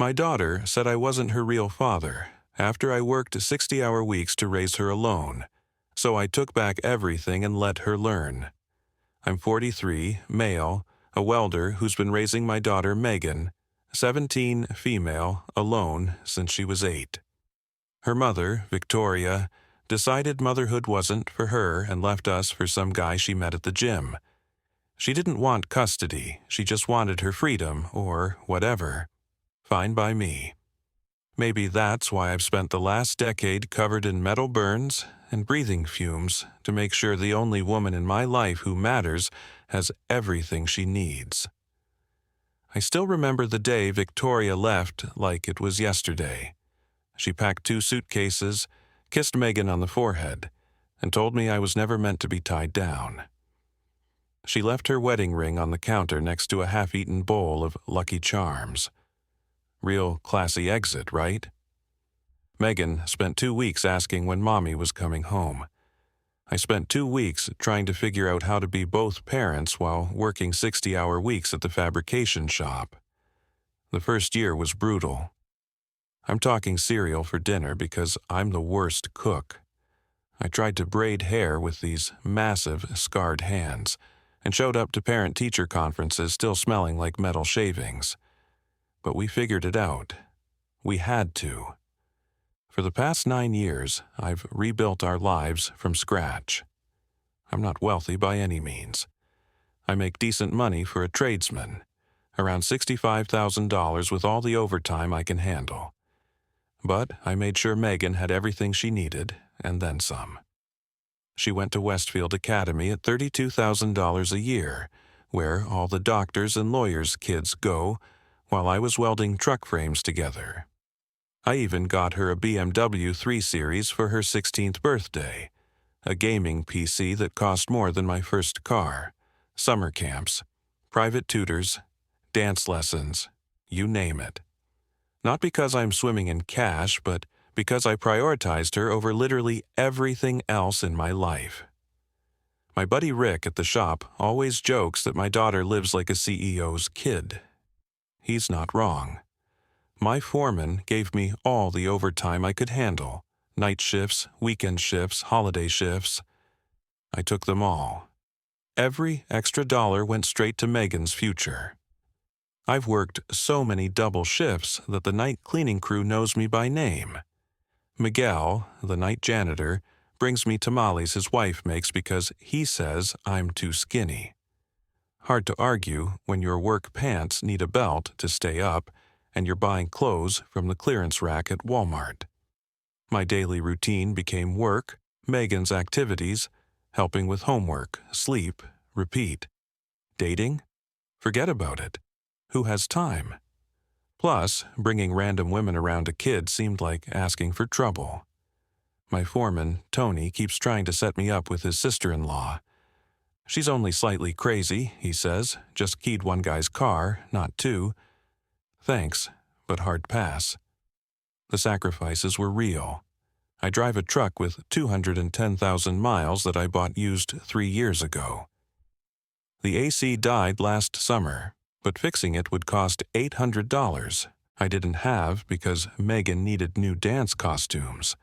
My daughter said I wasn't her real father after I worked 60-hour weeks to raise her alone, so I took back everything and let her learn. I'm 43, male, a welder who's been raising my daughter Megan, 17, female, alone since she was 8. Her mother, Victoria, decided motherhood wasn't for her and left us for some guy she met at the gym. She didn't want custody, she just wanted her freedom, or whatever. Fine by me. Maybe that's why I've spent the last decade covered in metal burns and breathing fumes to make sure the only woman in my life who matters has everything she needs. I still remember the day Victoria left like it was yesterday. She packed 2 suitcases, kissed Megan on the forehead, and told me I was never meant to be tied down. She left her wedding ring on the counter next to a half-eaten bowl of Lucky Charms. Real classy exit, right? Megan spent 2 weeks asking when Mommy was coming home. I spent 2 weeks trying to figure out how to be both parents while working 60-hour weeks at the fabrication shop. The first year was brutal. I'm talking cereal for dinner because I'm the worst cook. I tried to braid hair with these massive, scarred hands and showed up to parent-teacher conferences still smelling like metal shavings. But we figured it out. We had to. For the past 9 years, I've rebuilt our lives from scratch. I'm not wealthy by any means. I make decent money for a tradesman, around $65,000 with all the overtime I can handle. But I made sure Megan had everything she needed, and then some. She went to Westfield Academy at $32,000 a year, where all the doctors and lawyers' kids go, while I was welding truck frames together. I even got her a BMW 3 Series for her 16th birthday, a gaming PC that cost more than my first car, summer camps, private tutors, dance lessons, you name it. Not because I'm swimming in cash, but because I prioritized her over literally everything else in my life. My buddy Rick at the shop always jokes that my daughter lives like a CEO's kid. He's not wrong. My foreman gave me all the overtime I could handle, night shifts, weekend shifts, holiday shifts. I took them all. Every extra dollar went straight to Megan's future. I've worked so many double shifts that the night cleaning crew knows me by name. Miguel, the night janitor, brings me tamales his wife makes because he says I'm too skinny. Hard to argue when your work pants need a belt to stay up and you're buying clothes from the clearance rack at Walmart. My daily routine became work, Megan's activities, helping with homework, sleep, repeat. Dating? Forget about it. Who has time? Plus, bringing random women around a kid seemed like asking for trouble. My foreman, Tony, keeps trying to set me up with his sister-in-law. She's only slightly crazy, he says, just keyed one guy's car, not 2. Thanks, but hard pass. The sacrifices were real. I drive a truck with 210,000 miles that I bought used 3 years ago. The AC died last summer, but fixing it would cost $800 I didn't have because Megan needed new dance costumes.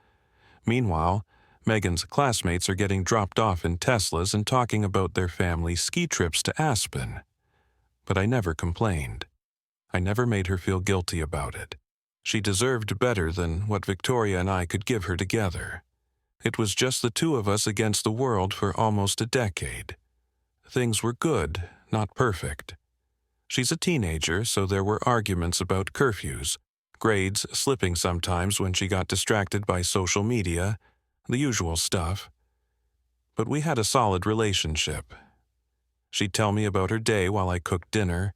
Meanwhile, Megan's classmates are getting dropped off in Teslas and talking about their family ski trips to Aspen. But I never complained. I never made her feel guilty about it. She deserved better than what Victoria and I could give her together. It was just the 2 of us against the world for almost a decade. Things were good, not perfect. She's a teenager, so there were arguments about curfews, grades slipping sometimes when she got distracted by social media, the usual stuff. But we had a solid relationship. She'd tell me about her day while I cooked dinner.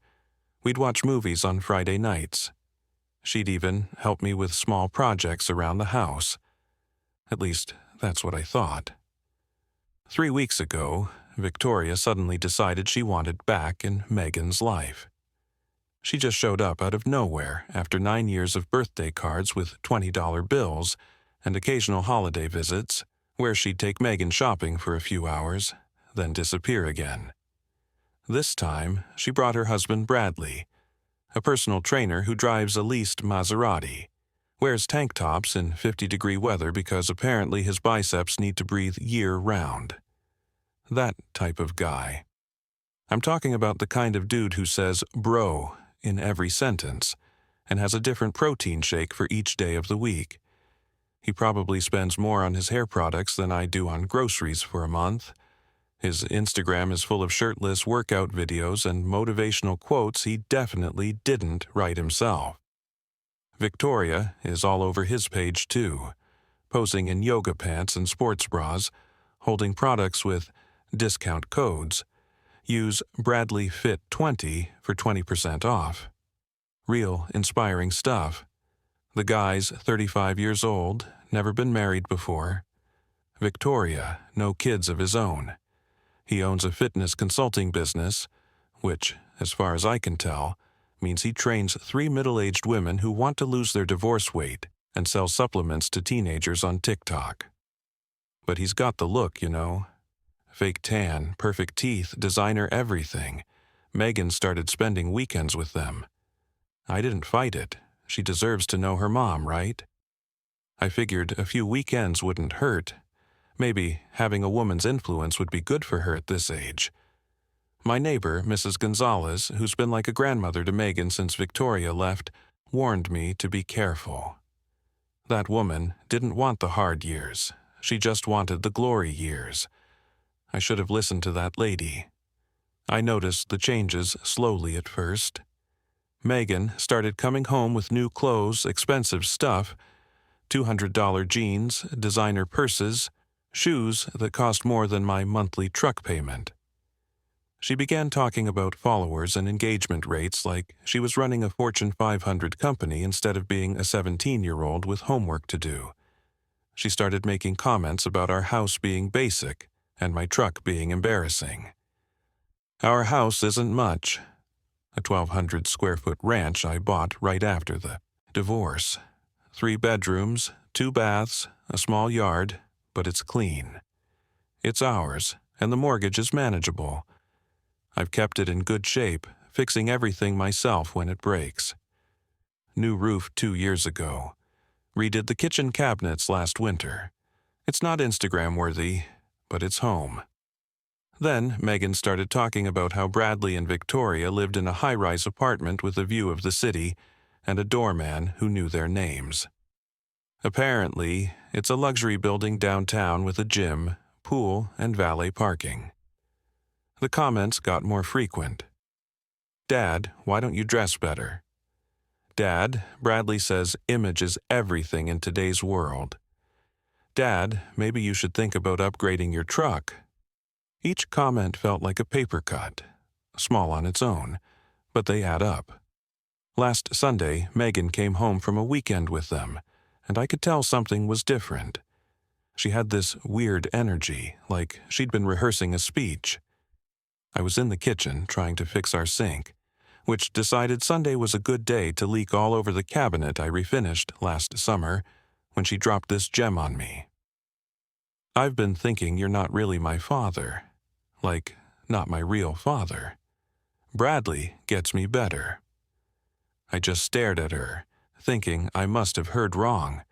We'd watch movies on Friday nights. She'd even help me with small projects around the house. At least, that's what I thought. 3 weeks ago, Victoria suddenly decided she wanted back in Megan's life. She just showed up out of nowhere after 9 years of birthday cards with $20 bills and occasional holiday visits, where she'd take Megan shopping for a few hours, then disappear again. This time, she brought her husband Bradley, a personal trainer who drives a leased Maserati, wears tank tops in 50-degree weather because apparently his biceps need to breathe year-round. That type of guy. I'm talking about the kind of dude who says bro in every sentence and has a different protein shake for each day of the week. He probably spends more on his hair products than I do on groceries for a month. His Instagram is full of shirtless workout videos and motivational quotes he definitely didn't write himself. Victoria is all over his page too, posing in yoga pants and sports bras, holding products with discount codes. Use Bradley Fit 20 for 20% off. Real inspiring stuff. The guy's 35 years old, never been married before. Victoria, no kids of his own. He owns a fitness consulting business, which, as far as I can tell, means he trains 3 middle-aged women who want to lose their divorce weight and sell supplements to teenagers on TikTok. But he's got the look, you know. Fake tan, perfect teeth, designer everything. Megan started spending weekends with them. I didn't fight it. She deserves to know her mom, right? I figured a few weekends wouldn't hurt. Maybe having a woman's influence would be good for her at this age. My neighbor, Mrs. Gonzalez, who's been like a grandmother to Megan since Victoria left, warned me to be careful. That woman didn't want the hard years. She just wanted the glory years. I should have listened to that lady. I noticed the changes slowly at first. Megan started coming home with new clothes, expensive stuff, $200 jeans, designer purses, shoes that cost more than my monthly truck payment. She began talking about followers and engagement rates like she was running a Fortune 500 company instead of being a 17-year-old with homework to do. She started making comments about our house being basic and my truck being embarrassing. Our house isn't much. A 1,200-square-foot ranch I bought right after the divorce. 3 bedrooms, 2 baths, a small yard, but it's clean. It's ours, and the mortgage is manageable. I've kept it in good shape, fixing everything myself when it breaks. New roof 2 years ago. Redid the kitchen cabinets last winter. It's not Instagram-worthy, but it's home. Then Megan started talking about how Bradley and Victoria lived in a high-rise apartment with a view of the city and a doorman who knew their names. Apparently, it's a luxury building downtown with a gym, pool, and valet parking. The comments got more frequent. Dad, why don't you dress better? Dad, Bradley says image is everything in today's world. Dad, maybe you should think about upgrading your truck. Each comment felt like a paper cut, small on its own, but they add up. Last Sunday, Megan came home from a weekend with them, and I could tell something was different. She had this weird energy, like she'd been rehearsing a speech. I was in the kitchen trying to fix our sink, which decided Sunday was a good day to leak all over the cabinet I refinished last summer when she dropped this gem on me. I've been thinking you're not really my father. Like, not my real father. Bradley gets me better. I just stared at her, thinking I must have heard wrong.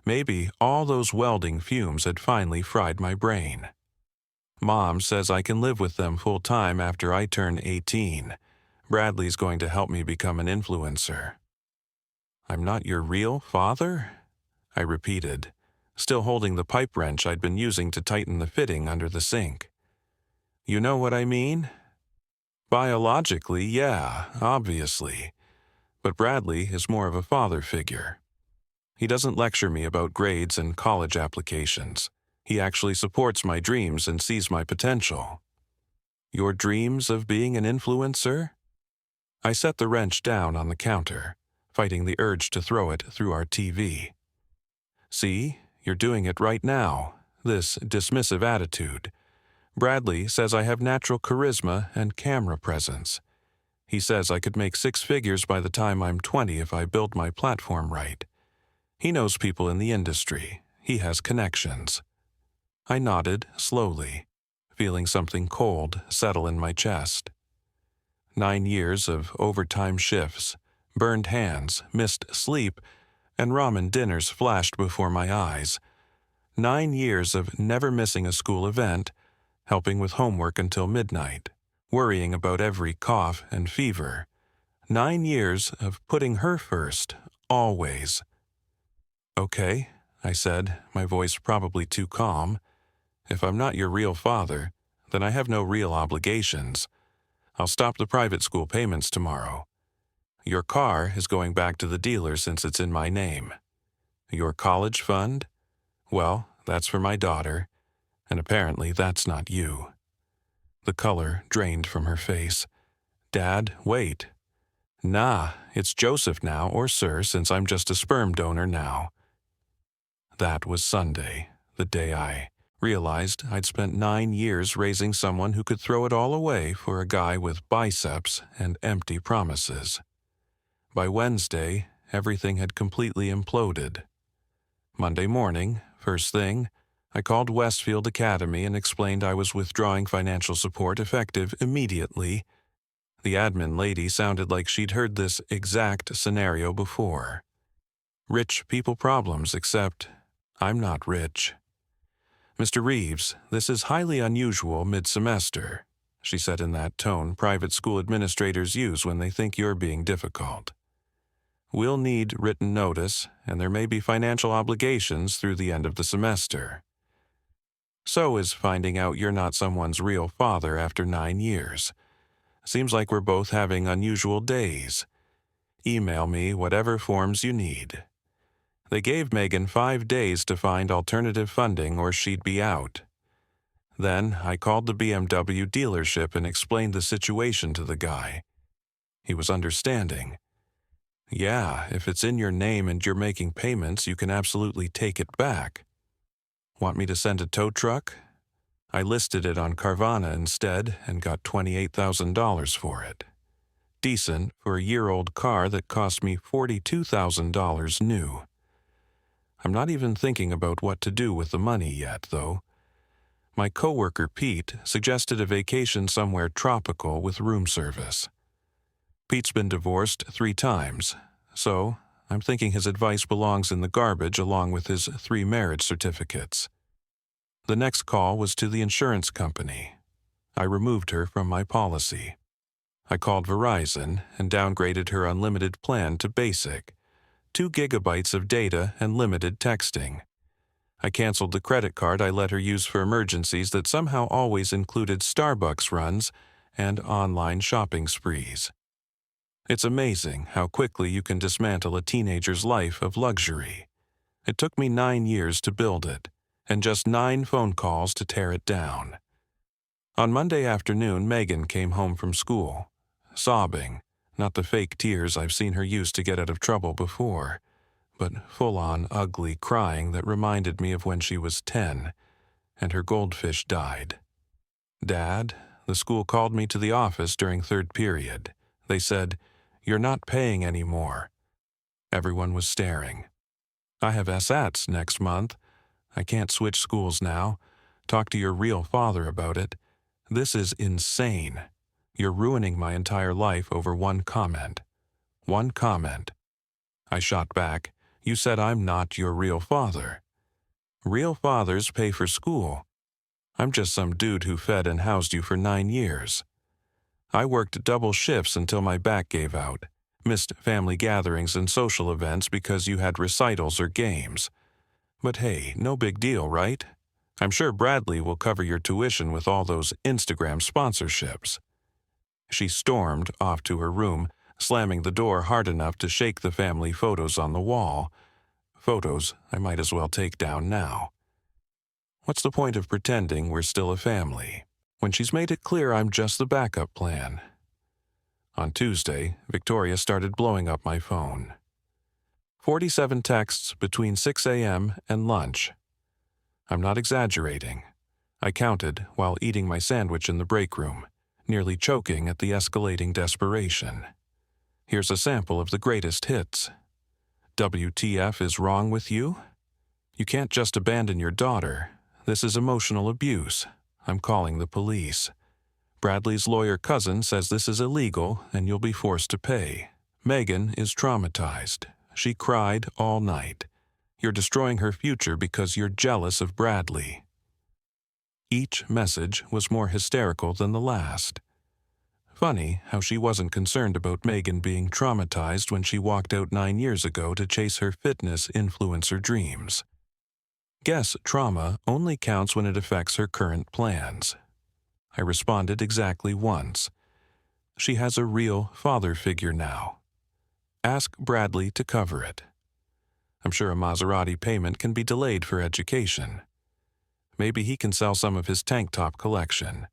Maybe all those welding fumes had finally fried my brain. Mom says I can live with them full-time after I turn 18. Bradley's going to help me become an influencer. I'm not your real father? I repeated, still holding the pipe wrench I'd been using to tighten the fitting under the sink. You know what I mean? Biologically, yeah, obviously. But Bradley is more of a father figure. He doesn't lecture me about grades and college applications. He actually supports my dreams and sees my potential. Your dreams of being an influencer? I set the wrench down on the counter, fighting the urge to throw it through our TV. See, you're doing it right now, this dismissive attitude. Bradley says I have natural charisma and camera presence. He says I could make 6 figures by the time I'm 20 if I build my platform right. He knows people in the industry. He has connections. I nodded slowly, feeling something cold settle in my chest. 9 years of overtime shifts, Burned hands, missed sleep, and ramen dinners flashed before my eyes. 9 years of never missing a school event, helping with homework until midnight, worrying about every cough and fever. 9 years of putting her first, always. "Okay," I said, my voice probably too calm. "If I'm not your real father, then I have no real obligations. I'll stop the private school payments tomorrow. Your car is going back to the dealer since it's in my name. Your college fund? Well, that's for my daughter, and apparently that's not you." The color drained from her face. "Dad, wait. Nah, it's Joseph now, or sir, since I'm just a sperm donor now." That was Sunday, the day I realized I'd spent 9 years raising someone who could throw it all away for a guy with biceps and empty promises. By Wednesday, everything had completely imploded. Monday morning, first thing, I called Westfield Academy and explained I was withdrawing financial support effective immediately. The admin lady sounded like she'd heard this exact scenario before. Rich people problems, except I'm not rich. "Mr. Reeves, this is highly unusual mid-semester," she said in that tone private school administrators use when they think you're being difficult. "We'll need written notice, and there may be financial obligations through the end of the semester. So is finding out you're not someone's real father after 9 years. Seems like we're both having unusual days. Email me whatever forms you need." They gave Megan 5 days to find alternative funding or she'd be out. Then I called the BMW dealership and explained the situation to the guy. He was understanding. "Yeah, if it's in your name and you're making payments, you can absolutely take it back." "Want me to send a tow truck?" I listed it on Carvana instead and got $28,000 for it. Decent for a year-old car that cost me $42,000 new. I'm not even thinking about what to do with the money yet, though. My coworker Pete suggested a vacation somewhere tropical with room service. Pete's been divorced 3 times, so I'm thinking his advice belongs in the garbage along with his 3 marriage certificates. The next call was to the insurance company. I removed her from my policy. I called Verizon and downgraded her unlimited plan to basic, 2 gigabytes of data and limited texting. I canceled the credit card I let her use for emergencies that somehow always included Starbucks runs and online shopping sprees. It's amazing how quickly you can dismantle a teenager's life of luxury. It took me 9 years to build it, and just 9 phone calls to tear it down. On Monday afternoon, Megan came home from school, sobbing, not the fake tears I've seen her use to get out of trouble before, but full-on ugly crying that reminded me of when she was 10, and her goldfish died. "Dad," the school called me to the office during 3rd period. They said, "You're not paying anymore." Everyone was staring. "I have SATs next month. I can't switch schools now. Talk to your real father about it. This is insane. You're ruining my entire life over one comment." One comment. I shot back, "You said I'm not your real father." "Real fathers pay for school. I'm just some dude who fed and housed you for 9 years. I worked double shifts until my back gave out, missed family gatherings and social events because you had recitals or games. But hey, no big deal, right? I'm sure Bradley will cover your tuition with all those Instagram sponsorships." She stormed off to her room, slamming the door hard enough to shake the family photos on the wall. Photos I might as well take down now. What's the point of pretending we're still a family when she's made it clear I'm just the backup plan? On Tuesday, Victoria started blowing up my phone. 47 texts between 6 a.m. and lunch. I'm not exaggerating. I counted while eating my sandwich in the break room, nearly choking at the escalating desperation. Here's a sample of the greatest hits. "WTF is wrong with you? You can't just abandon your daughter. This is emotional abuse. I'm calling the police. Bradley's lawyer cousin says this is illegal and you'll be forced to pay. Megan is traumatized. She cried all night. You're destroying her future because you're jealous of Bradley. Each message was more hysterical than the last. Funny how she wasn't concerned about Megan being traumatized when she walked out 9 years ago to chase her fitness influencer dreams. Guess trauma only counts when it affects her current plans. I responded exactly once. She has a real father figure now. Ask Bradley to cover it. I'm sure a Maserati payment can be delayed for education. Maybe he can sell some of his tank top collection.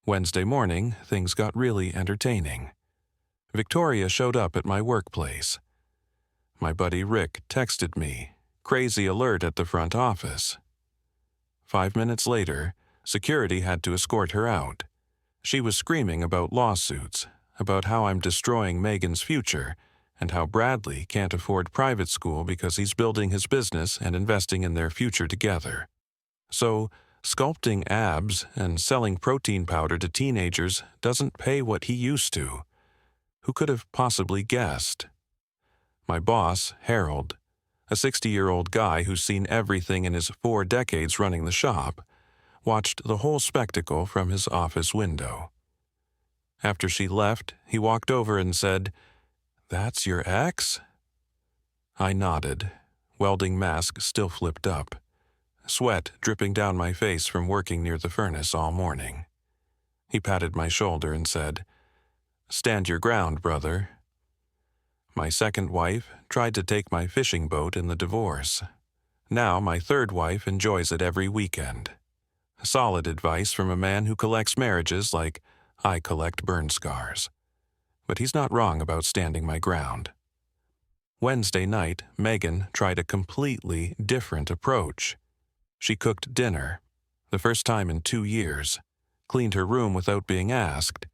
Wednesday morning, things got really entertaining. Victoria showed up at my workplace. My buddy Rick texted me, "Crazy alert at the front office." 5 minutes later, security had to escort her out. She was screaming about lawsuits, about how I'm destroying Megan's future, and how Bradley can't afford private school because he's building his business and investing in their future together. So, sculpting abs and selling protein powder to teenagers doesn't pay what he used to. Who could have possibly guessed? My boss, Harold, a 60-year-old guy who's seen everything in his 4 decades running the shop, watched the whole spectacle from his office window. After she left, he walked over and said, "That's your ex?" I nodded, welding mask still flipped up, sweat dripping down my face from working near the furnace all morning. He patted my shoulder and said, "Stand your ground, brother." My second wife tried to take my fishing boat in the divorce. Now my third wife enjoys it every weekend. Solid advice from a man who collects marriages like I collect burn scars. But he's not wrong about standing my ground. Wednesday night, Megan tried a completely different approach. She cooked dinner, the first time in 2 years, cleaned her room without being asked,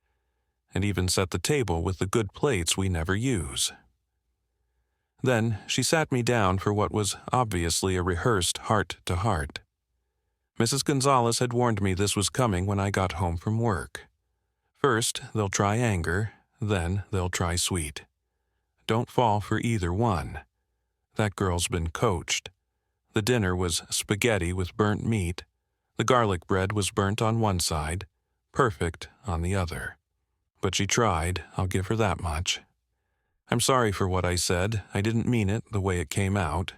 and even set the table with the good plates we never use. Then she sat me down for what was obviously a rehearsed heart-to-heart. Mrs. Gonzalez had warned me this was coming when I got home from work. First, they'll try anger, then they'll try sweet. Don't fall for either one. That girl's been coached. The dinner was spaghetti with burnt meat. The garlic bread was burnt on one side, perfect on the other. But she tried, I'll give her that much. I'm sorry for what I said. I didn't mean it the way it came out.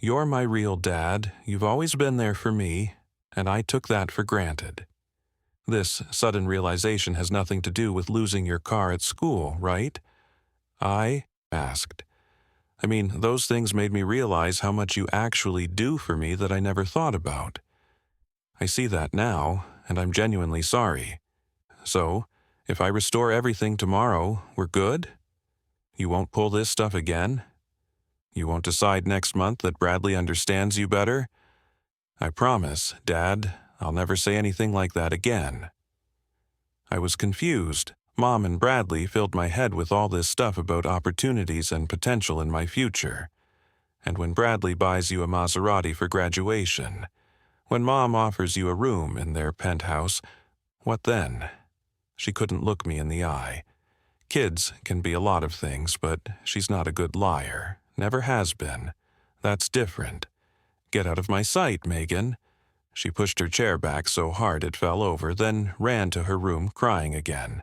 You're my real dad. You've always been there for me, and I took that for granted. This sudden realization has nothing to do with losing your car at school, right? I asked. I mean, those things made me realize how much you actually do for me that I never thought about. I see that now, and I'm genuinely sorry. So, if I restore everything tomorrow, we're good? You won't pull this stuff again? You won't decide next month that Bradley understands you better? I promise, Dad, I'll never say anything like that again. I was confused. Mom and Bradley filled my head with all this stuff about opportunities and potential in my future. And when Bradley buys you a Maserati for graduation, when Mom offers you a room in their penthouse, what then? She couldn't look me in the eye. Kids can be a lot of things, but she's not a good liar. Never has been. That's different. Get out of my sight, Megan. She pushed her chair back so hard it fell over, then ran to her room crying again.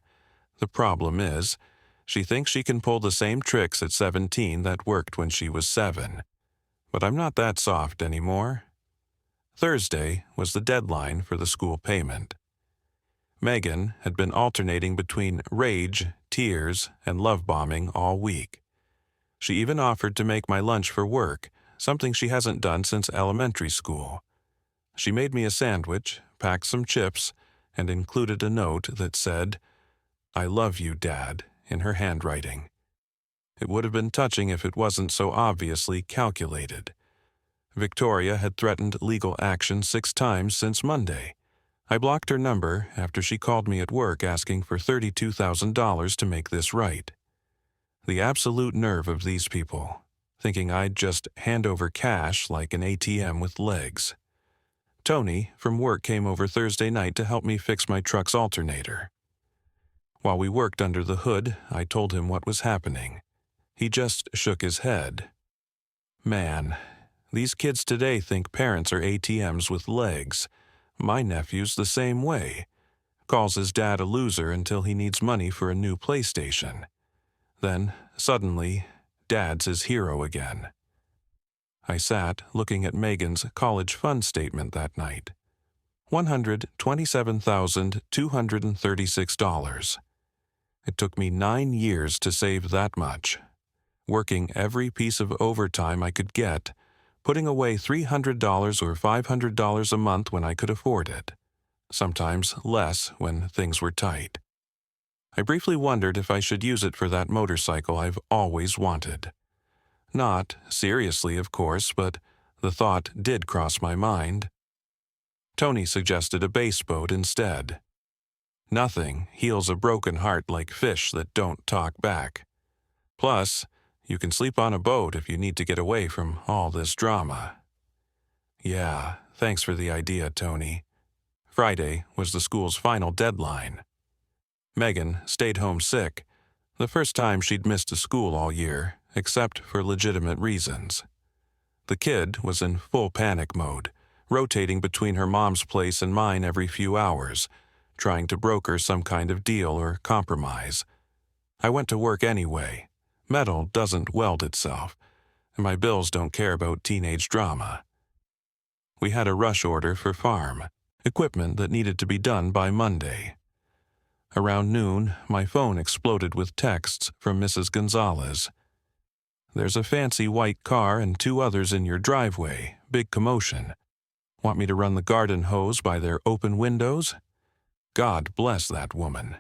The problem is, she thinks she can pull the same tricks at 17 that worked when she was 7. But I'm not that soft anymore. Thursday was the deadline for the school payment. Megan had been alternating between rage, tears, and love bombing all week. She even offered to make my lunch for work, something she hasn't done since elementary school. She made me a sandwich, packed some chips, and included a note that said, "I love you, Dad," in her handwriting. It would have been touching if it wasn't so obviously calculated. Victoria had threatened legal action 6 times since Monday. I blocked her number after she called me at work asking for $32,000 to make this right. The absolute nerve of these people, thinking I'd just hand over cash like an ATM with legs. Tony from work came over Thursday night to help me fix my truck's alternator. While we worked under the hood, I told him what was happening. He just shook his head. Man, these kids today think parents are ATMs with legs. My nephew's the same way. Calls his dad a loser until he needs money for a new PlayStation. Then, suddenly, Dad's his hero again. I sat looking at Megan's college fund statement that night. $127,236. It took me 9 years to save that much, working every piece of overtime I could get, putting away $300 or $500 a month when I could afford it, sometimes less when things were tight. I briefly wondered if I should use it for that motorcycle I've always wanted. Not seriously, of course, but the thought did cross my mind. Tony suggested a bass boat instead. Nothing heals a broken heart like fish that don't talk back. Plus, you can sleep on a boat if you need to get away from all this drama. Yeah, thanks for the idea, Tony. Friday was the school's final deadline. Megan stayed home sick, the first time she'd missed a school all year, except for legitimate reasons. The kid was in full panic mode, rotating between her mom's place and mine every few hours, trying to broker some kind of deal or compromise. I went to work anyway. Metal doesn't weld itself, and my bills don't care about teenage drama. We had a rush order for farm, equipment that needed to be done by Monday. Around noon, my phone exploded with texts from Mrs. Gonzalez. There's a fancy white car and 2 others in your driveway. Big commotion. Want me to run the garden hose by their open windows? God bless that woman.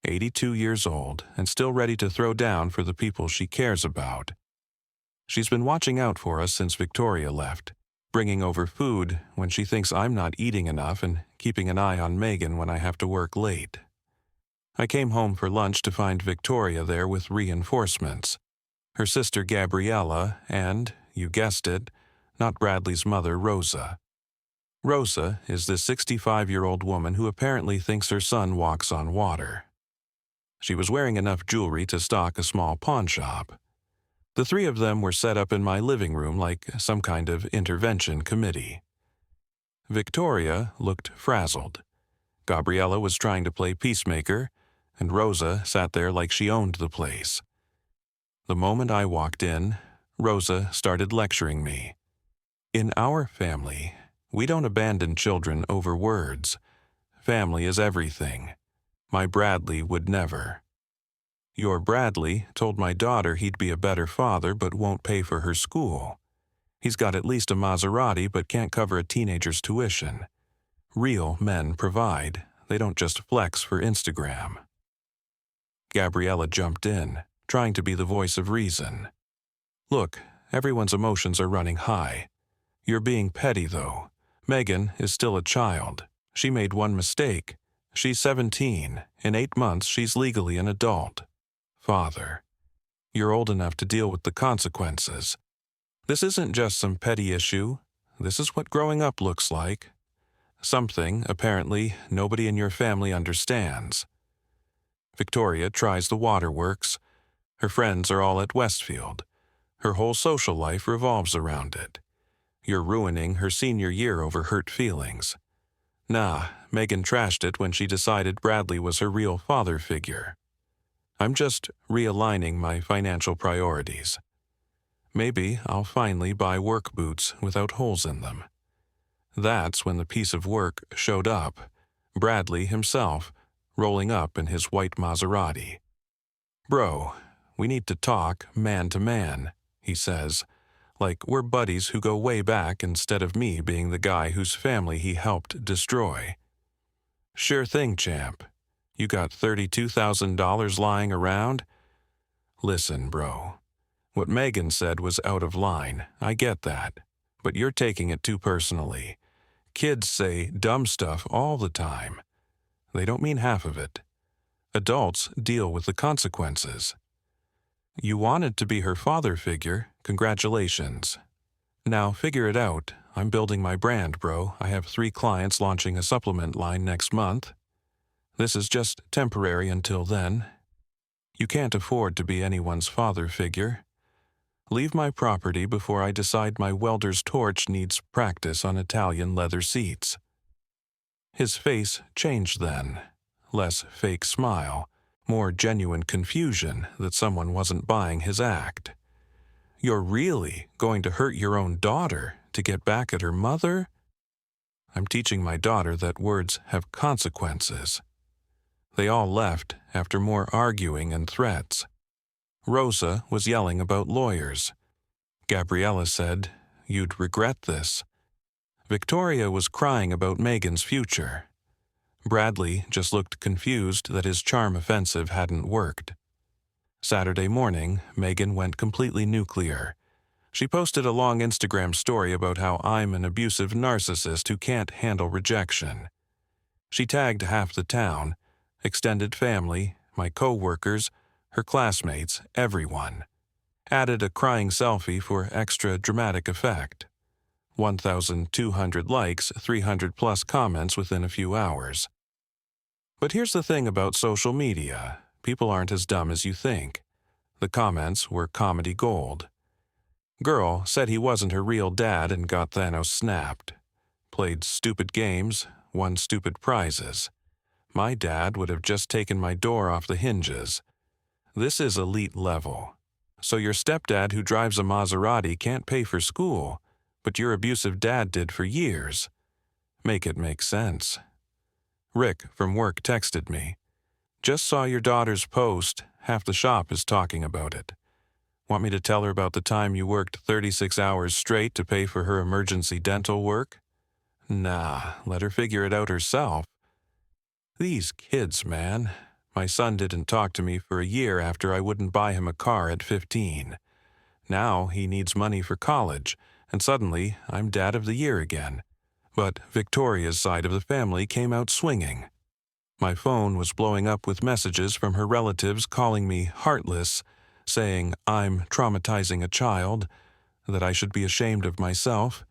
82 years old and still ready to throw down for the people she cares about. She's been watching out for us since Victoria left, bringing over food when she thinks I'm not eating enough and keeping an eye on Megan when I have to work late. I came home for lunch to find Victoria there with reinforcements. Her sister Gabriella and, you guessed it, not Bradley's mother, Rosa. Rosa is this 65-year-old woman who apparently thinks her son walks on water. She was wearing enough jewelry to stock a small pawn shop. The 3 of them were set up in my living room like some kind of intervention committee. Victoria looked frazzled. Gabriella was trying to play peacemaker, and Rosa sat there like she owned the place. The moment I walked in, Rosa started lecturing me. In our family, we don't abandon children over words. Family is everything. My Bradley would never. Your Bradley told my daughter he'd be a better father but won't pay for her school. He's got at least a Maserati but can't cover a teenager's tuition. Real men provide. They don't just flex for Instagram. Gabriella jumped in, trying to be the voice of reason. Look, everyone's emotions are running high. You're being petty, though. Megan is still a child. She made one mistake. She's 17. In 8 months, she's legally an adult. Father, you're old enough to deal with the consequences. This isn't just some petty issue. This is what growing up looks like. Something, apparently, nobody in your family understands. Victoria tries the waterworks. Her friends are all at Westfield. Her whole social life revolves around it. You're ruining her senior year over hurt feelings. Nah, Megan trashed it when she decided Bradley was her real father figure. I'm just realigning my financial priorities. Maybe I'll finally buy work boots without holes in them. That's when the piece of work showed up, Bradley himself, rolling up in his white Maserati. Bro, we need to talk man to man, he says, like we're buddies who go way back instead of me being the guy whose family he helped destroy. Sure thing, champ. You got $32,000 lying around? Listen, bro. What Megan said was out of line, I get that. But you're taking it too personally. Kids say dumb stuff all the time. They don't mean half of it. Adults deal with the consequences. You wanted to be her father figure, congratulations. Now figure it out. I'm building my brand, bro. I have 3 clients launching a supplement line next month. This is just temporary until then. You can't afford to be anyone's father figure. Leave my property before I decide my welder's torch needs practice on Italian leather seats." His face changed then. Less fake smile, more genuine confusion that someone wasn't buying his act. "You're really going to hurt your own daughter to get back at her mother?" "I'm teaching my daughter that words have consequences." They all left after more arguing and threats. Rosa was yelling about lawyers. Gabriella said, "You'd regret this." Victoria was crying about Megan's future. Bradley just looked confused that his charm offensive hadn't worked. Saturday morning, Megan went completely nuclear. She posted a long Instagram story about how I'm an abusive narcissist who can't handle rejection. She tagged half the town, extended family, my co-workers, her classmates, everyone. Added a crying selfie for extra dramatic effect. 1,200 likes, 300+ comments within a few hours. But here's the thing about social media. People aren't as dumb as you think. The comments were comedy gold. Girl said he wasn't her real dad and got Thanos snapped. Played stupid games, won stupid prizes. My dad would have just taken my door off the hinges. This is elite level. So your stepdad who drives a Maserati can't pay for school, but your abusive dad did for years. Make it make sense. Rick from work texted me. "Just saw your daughter's post. Half the shop is talking about it. Want me to tell her about the time you worked 36 hours straight to pay for her emergency dental work?" "Nah, let her figure it out herself." These kids, man. My son didn't talk to me for a year after I wouldn't buy him a car at 15. Now he needs money for college, and suddenly I'm Dad of the Year again. But Victoria's side of the family came out swinging. My phone was blowing up with messages from her relatives calling me heartless, saying I'm traumatizing a child, that I should be ashamed of myself.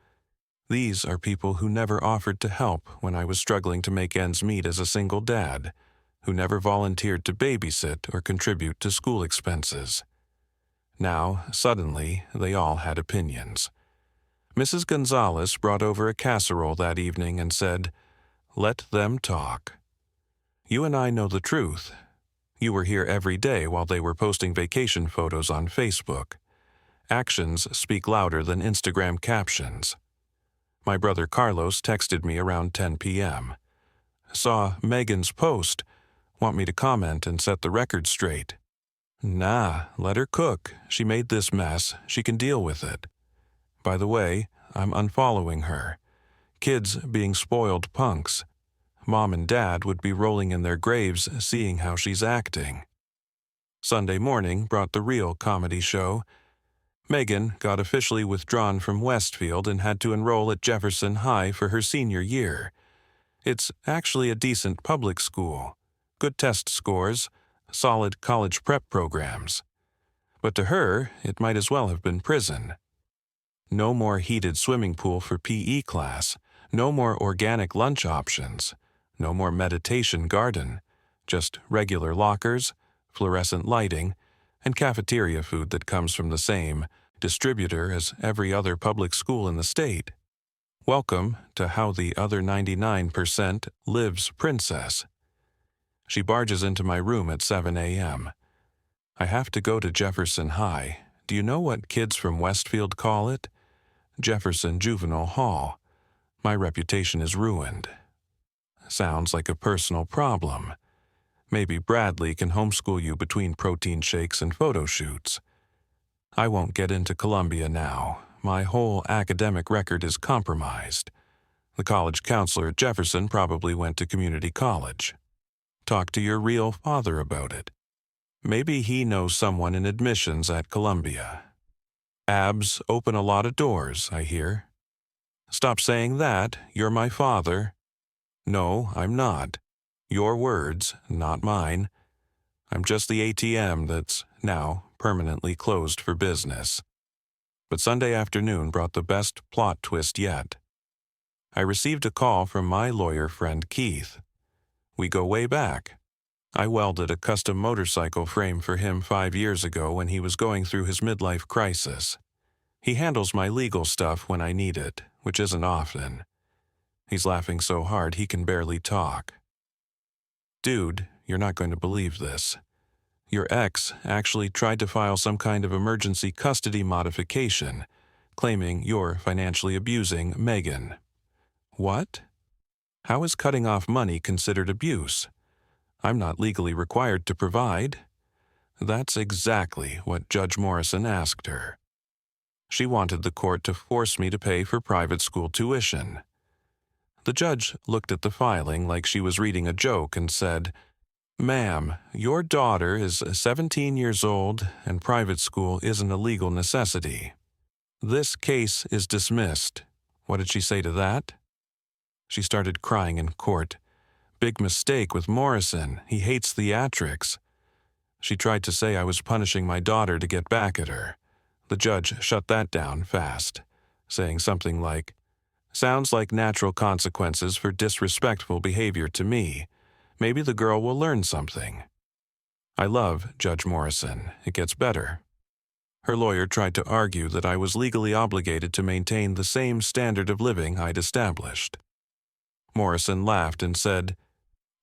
These are people who never offered to help when I was struggling to make ends meet as a single dad, who never volunteered to babysit or contribute to school expenses. Now, suddenly, they all had opinions. Mrs. Gonzalez brought over a casserole that evening and said, "Let them talk. You and I know the truth. You were here every day while they were posting vacation photos on Facebook. Actions speak louder than Instagram captions." My brother Carlos texted me around 10 p.m. "Saw Megan's post. Want me to comment and set the record straight?" "Nah, let her cook. She made this mess. She can deal with it. By the way, I'm unfollowing her. Kids being spoiled punks. Mom and Dad would be rolling in their graves seeing how she's acting." Sunday morning brought the real comedy show. Megan got officially withdrawn from Westfield and had to enroll at Jefferson High for her senior year. It's actually a decent public school. Good test scores, solid college prep programs. But to her, it might as well have been prison. No more heated swimming pool for PE class, no more organic lunch options, no more meditation garden, just regular lockers, fluorescent lighting, and cafeteria food that comes from the same distributor as every other public school in the state. Welcome to how the other 99% lives, princess. She barges into my room at 7 a.m. "I have to go to Jefferson High. Do you know what kids from Westfield call it? Jefferson Juvenile Hall. My reputation is ruined." Sounds like a personal problem. Maybe Bradley can homeschool you between protein shakes and photo shoots. I won't get into Columbia now. My whole academic record is compromised. The college counselor at Jefferson probably went to community college. Talk to your real father about it. Maybe he knows someone in admissions at Columbia. Abs open a lot of doors, I hear. Stop saying that. You're my father. No, I'm not. Your words, not mine. I'm just the ATM that's now permanently closed for business. But Sunday afternoon brought the best plot twist yet. I received a call from my lawyer friend Keith. We go way back. I welded a custom motorcycle frame for him 5 years ago when he was going through his midlife crisis. He handles my legal stuff when I need it, which isn't often. He's laughing so hard he can barely talk. Dude, you're not going to believe this. Your ex actually tried to file some kind of emergency custody modification, claiming you're financially abusing Megan. What? How is cutting off money considered abuse? I'm not legally required to provide. That's exactly what Judge Morrison asked her. She wanted the court to force me to pay for private school tuition. The judge looked at the filing like she was reading a joke and said, "Ma'am, your daughter is 17 years old and private school isn't a legal necessity. This case is dismissed." What did she say to that? She started crying in court. Big mistake with Morrison. He hates theatrics. She tried to say I was punishing my daughter to get back at her. The judge shut that down fast, saying something like, "Sounds like natural consequences for disrespectful behavior to me. Maybe the girl will learn something." I love Judge Morrison. It gets better. Her lawyer tried to argue that I was legally obligated to maintain the same standard of living I'd established. Morrison laughed and said,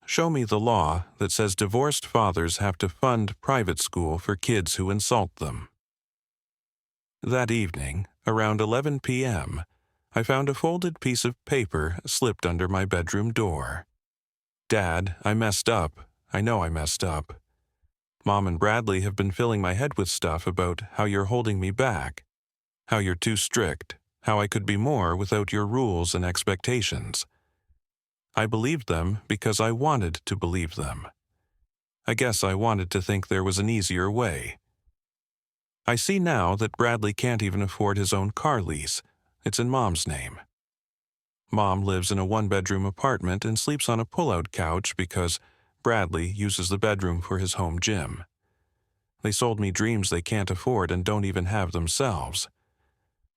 "Show me the law that says divorced fathers have to fund private school for kids who insult them." That evening, around 11 p.m., I found a folded piece of paper slipped under my bedroom door. "Dad, I messed up. I know I messed up. Mom and Bradley have been filling my head with stuff about how you're holding me back, how you're too strict, how I could be more without your rules and expectations. I believed them because I wanted to believe them. I guess I wanted to think there was an easier way. I see now that Bradley can't even afford his own car lease. It's in Mom's name. Mom lives in a one-bedroom apartment and sleeps on a pull-out couch because Bradley uses the bedroom for his home gym. They sold me dreams they can't afford and don't even have themselves.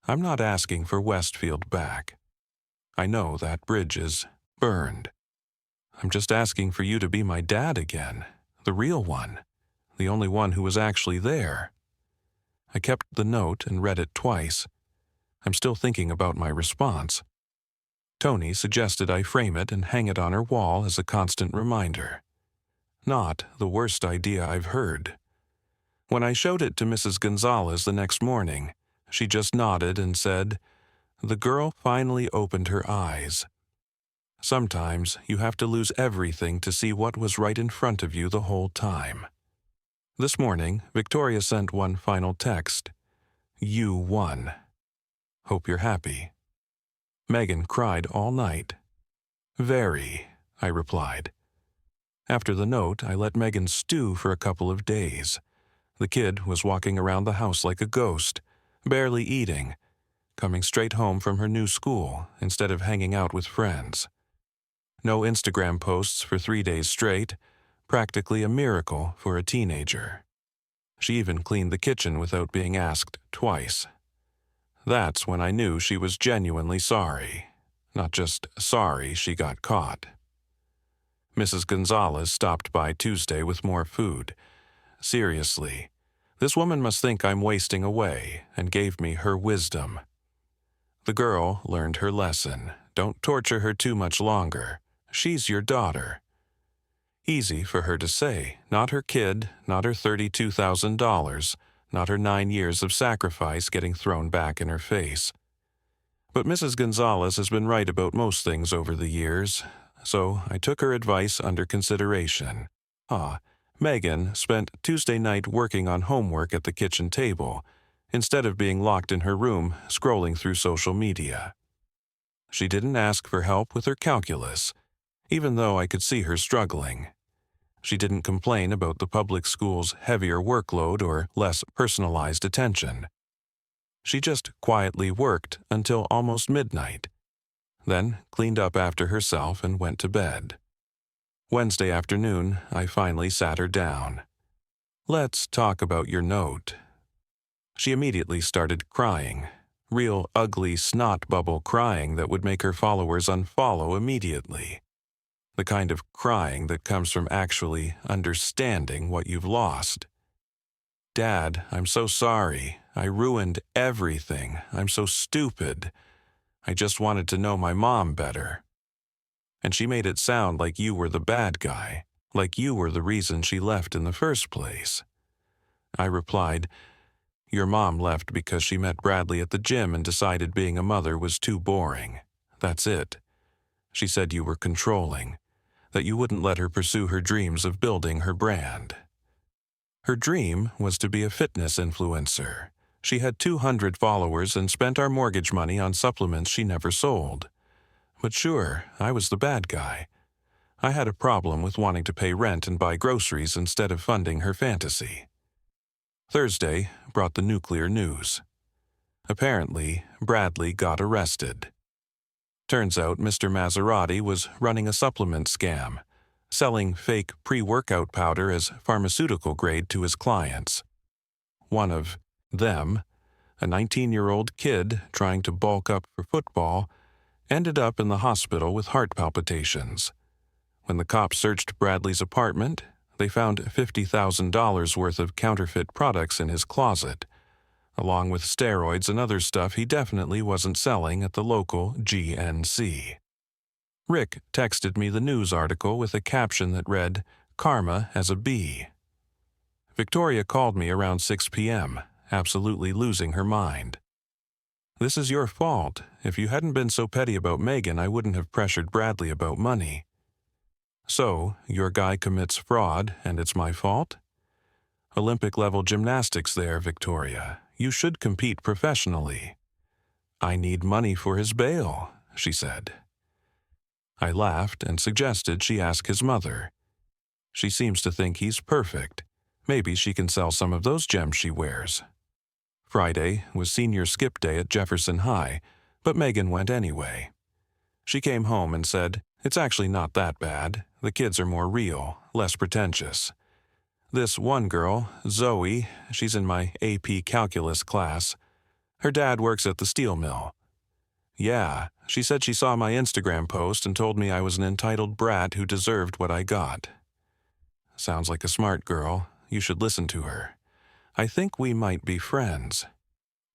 I'm not asking for Westfield back. I know that bridge is burned. I'm just asking for you to be my dad again, the real one, the only one who was actually there." I kept the note and read it twice. I'm still thinking about my response. Tony suggested I frame it and hang it on her wall as a constant reminder. Not the worst idea I've heard. When I showed it to Mrs. Gonzalez the next morning, she just nodded and said, "The girl finally opened her eyes." Sometimes you have to lose everything to see what was right in front of you the whole time. This morning, Victoria sent one final text. "You won. Hope you're happy." Megan cried all night. "Very," I replied. After the note, I let Megan stew for a couple of days. The kid was walking around the house like a ghost, barely eating, coming straight home from her new school instead of hanging out with friends. No Instagram posts for 3 days straight, practically a miracle for a teenager. She even cleaned the kitchen without being asked twice. That's when I knew she was genuinely sorry, not just sorry she got caught. Mrs. Gonzalez stopped by Tuesday with more food. Seriously, this woman must think I'm wasting away, and gave me her wisdom. The girl learned her lesson. Don't torture her too much longer. She's your daughter. Easy for her to say, not her kid, not her $32,000, not her 9 years of sacrifice getting thrown back in her face. But Mrs. Gonzalez has been right about most things over the years, so I took her advice under consideration. Megan spent Tuesday night working on homework at the kitchen table, instead of being locked in her room scrolling through social media. She didn't ask for help with her calculus, even though I could see her struggling. She didn't complain about the public school's heavier workload or less personalized attention. She just quietly worked until almost midnight, then cleaned up after herself and went to bed. Wednesday afternoon, I finally sat her down. "Let's talk about your note." She immediately started crying, real ugly snot bubble crying that would make her followers unfollow immediately. The kind of crying that comes from actually understanding what you've lost. Dad, I'm so sorry. I ruined everything. I'm so stupid. I just wanted to know my mom better. And she made it sound like you were the bad guy, like you were the reason she left in the first place. I replied, your mom left because she met Bradley at the gym and decided being a mother was too boring. That's it. She said you were controlling, that you wouldn't let her pursue her dreams of building her brand. Her dream was to be a fitness influencer. She had 200 followers and spent our mortgage money on supplements she never sold. But sure, I was the bad guy. I had a problem with wanting to pay rent and buy groceries instead of funding her fantasy. Thursday brought the nuclear news. Apparently, Bradley got arrested. Turns out Mr. Maserati was running a supplement scam, selling fake pre-workout powder as pharmaceutical grade to his clients. One of them, a 19-year-old kid trying to bulk up for football, ended up in the hospital with heart palpitations. When the cops searched Bradley's apartment, they found $50,000 worth of counterfeit products in his closet, along with steroids and other stuff he definitely wasn't selling at the local GNC. Rick texted me the news article with a caption that read, "Karma as a bee." Victoria called me around 6 p.m., absolutely losing her mind. This is your fault. If you hadn't been so petty about Megan, I wouldn't have pressured Bradley about money. So, your guy commits fraud, and it's my fault? Olympic-level gymnastics there, Victoria. You should compete professionally. I need money for his bail, she said. I laughed and suggested she ask his mother. She seems to think he's perfect. Maybe she can sell some of those gems she wears. Friday was senior skip day at Jefferson High, but Megan went anyway. She came home and said, "It's actually not that bad. The kids are more real, less pretentious. This one girl, Zoe, she's in my AP Calculus class. Her dad works at the steel mill. Yeah, she said she saw my Instagram post and told me I was an entitled brat who deserved what I got. Sounds like a smart girl. You should listen to her. I think we might be friends.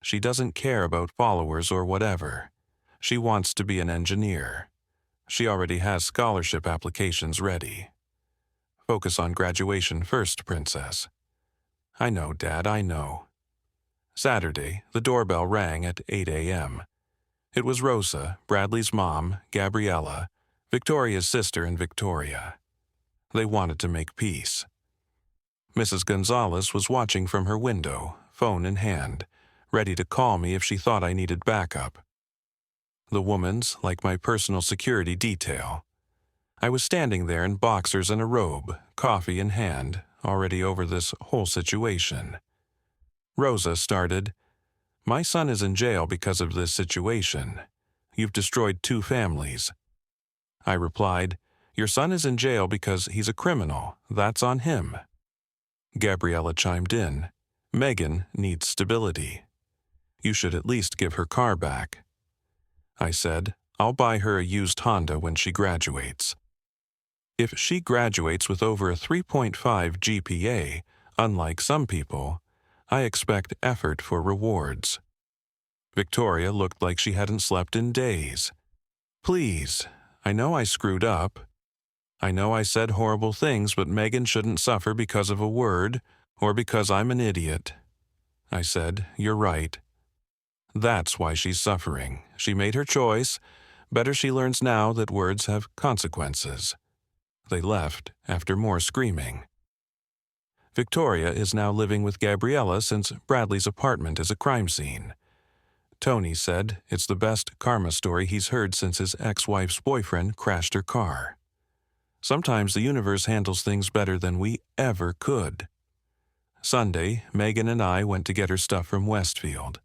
She doesn't care about followers or whatever. She wants to be an engineer. She already has scholarship applications ready. Focus on graduation first, princess." I know, Dad, I know. Saturday, the doorbell rang at 8 a.m. It was Rosa, Bradley's mom, Gabriella, Victoria's sister, and Victoria. They wanted to make peace. Mrs. Gonzalez was watching from her window, phone in hand, ready to call me if she thought I needed backup. The woman's like my personal security detail. I was standing there in boxers and a robe, coffee in hand, already over this whole situation. Rosa started, "My son is in jail because of this situation. You've destroyed 2 families. I replied, "Your son is in jail because he's a criminal. That's on him." Gabriella chimed in, "Megan needs stability. You should at least give her car back." I said, "I'll buy her a used Honda when she graduates." If she graduates with over a 3.5 GPA, unlike some people, I expect effort for rewards. Victoria looked like she hadn't slept in days. "Please, I know I screwed up. I know I said horrible things, but Megan shouldn't suffer because of a word or because I'm an idiot." I said, "You're right. That's why she's suffering. She made her choice. Better she learns now that words have consequences." They left after more screaming. Victoria is now living with Gabriella since Bradley's apartment is a crime scene. Tony said it's the best karma story he's heard since his ex-wife's boyfriend crashed her car. Sometimes the universe handles things better than we ever could. Sunday, Megan and I went to get her stuff from Westfield.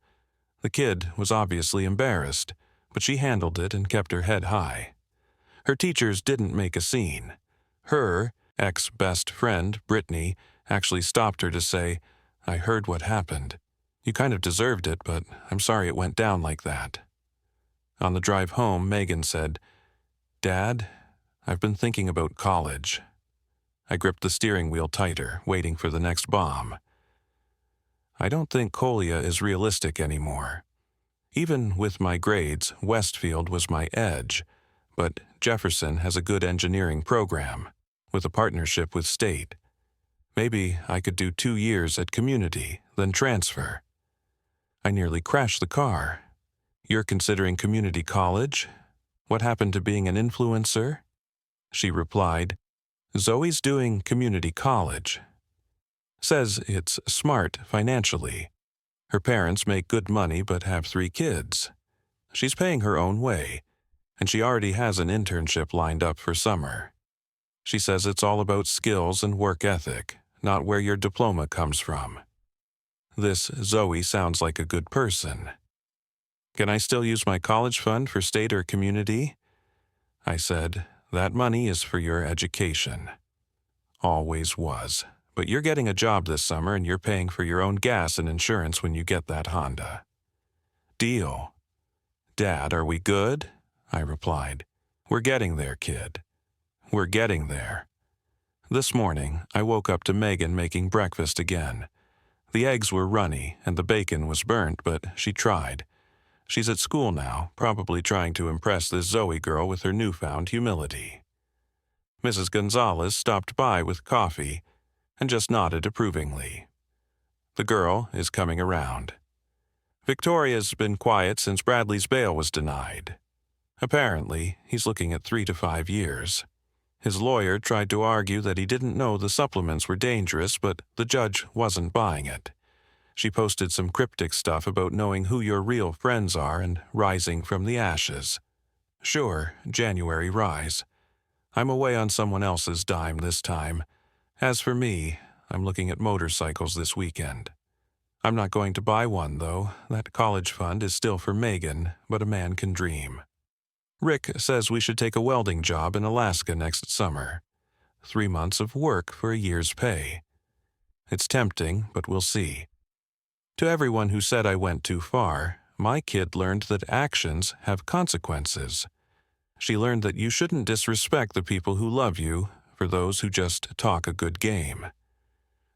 The kid was obviously embarrassed, but she handled it and kept her head high. Her teachers didn't make a scene. Her ex-best friend, Brittany, actually stopped her to say, "I heard what happened. You kind of deserved it, but I'm sorry it went down like that." On the drive home, Megan said, "Dad, I've been thinking about college. I gripped the steering wheel tighter, waiting for the next bomb. I don't think Colea is realistic anymore. Even with my grades, Westfield was my edge, but Jefferson has a good engineering program, with a partnership with State. Maybe I could do 2 years at community, then transfer. I nearly crashed the car. You're considering community college? What happened to being an influencer? She replied, Zoe's doing community college. Says it's smart financially. Her parents make good money but have 3 kids. She's paying her own way, and she already has an internship lined up for summer. She says it's all about skills and work ethic, not where your diploma comes from. This Zoe sounds like a good person. Can I still use my college fund for State or community? I said, that money is for your education. Always was. But you're getting a job this summer and you're paying for your own gas and insurance when you get that Honda. Deal. Dad, are we good? I replied. We're getting there, kid. We're getting there. This morning, I woke up to Megan making breakfast again. The eggs were runny and the bacon was burnt, but she tried. She's at school now, probably trying to impress this Zoe girl with her newfound humility. Mrs. Gonzalez stopped by with coffee and just nodded approvingly. The girl is coming around. Victoria's been quiet since Bradley's bail was denied. Apparently, he's looking at 3 to 5 years. His lawyer tried to argue that he didn't know the supplements were dangerous, but the judge wasn't buying it. She posted some cryptic stuff about knowing who your real friends are and rising from the ashes. Sure, January rise. I'm away on someone else's dime this time. As for me, I'm looking at motorcycles this weekend. I'm not going to buy one, though. That college fund is still for Megan, but a man can dream. Rick says we should take a welding job in Alaska next summer. 3 months of work for a year's pay. It's tempting, but we'll see. To everyone who said I went too far, my kid learned that actions have consequences. She learned that you shouldn't disrespect the people who love you for those who just talk a good game.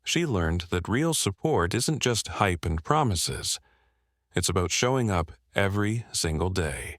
She learned that real support isn't just hype and promises. It's about showing up every single day.